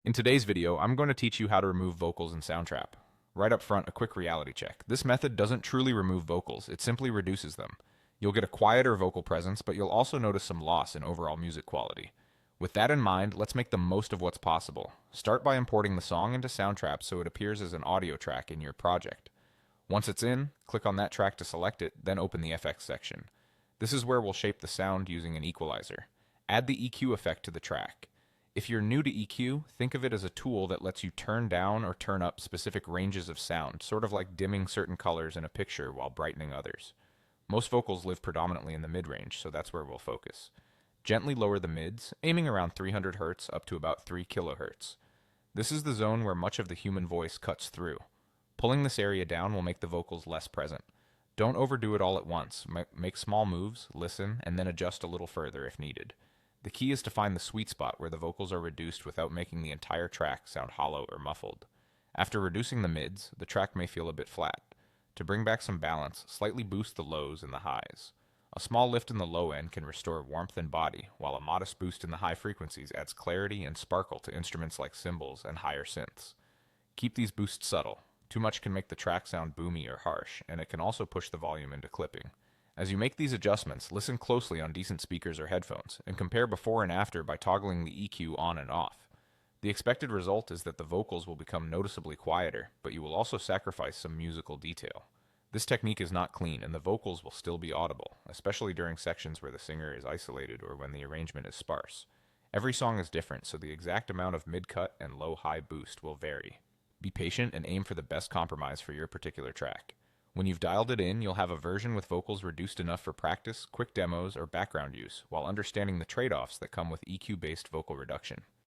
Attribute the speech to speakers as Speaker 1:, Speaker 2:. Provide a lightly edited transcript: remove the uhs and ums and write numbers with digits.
Speaker 1: In today's video, I'm going to teach you how to remove vocals in Soundtrap. Right up front, a quick reality check. This method doesn't truly remove vocals, it simply reduces them. You'll get a quieter vocal presence, but you'll also notice some loss in overall music quality. With that in mind, let's make the most of what's possible. Start by importing the song into Soundtrap so it appears as an audio track in your project. Once it's in, click on that track to select it, then open the FX section. This is where we'll shape the sound using an equalizer. Add the EQ effect to the track. If you're new to EQ, think of it as a tool that lets you turn down or turn up specific ranges of sound, sort of like dimming certain colors in a picture while brightening others. Most vocals live predominantly in the mid-range, so that's where we'll focus. Gently lower the mids, aiming around 300 Hz up to about 3 kHz. This is the zone where much of the human voice cuts through. Pulling this area down will make the vocals less present. Don't overdo it all at once. Make small moves, listen, and then adjust a little further if needed. The key is to find the sweet spot where the vocals are reduced without making the entire track sound hollow or muffled. After reducing the mids, the track may feel a bit flat. To bring back some balance, slightly boost the lows and the highs. A small lift in the low end can restore warmth and body, while a modest boost in the high frequencies adds clarity and sparkle to instruments like cymbals and higher synths. Keep these boosts subtle. Too much can make the track sound boomy or harsh, and it can also push the volume into clipping. As you make these adjustments, listen closely on decent speakers or headphones, and compare before and after by toggling the EQ on and off. The expected result is that the vocals will become noticeably quieter, but you will also sacrifice some musical detail. This technique is not clean, and the vocals will still be audible, especially during sections where the singer is isolated or when the arrangement is sparse. Every song is different, so the exact amount of mid-cut and low-high boost will vary. Be patient and aim for the best compromise for your particular track. When you've dialed it in, you'll have a version with vocals reduced enough for practice, quick demos, or background use, while understanding the trade-offs that come with EQ-based vocal reduction.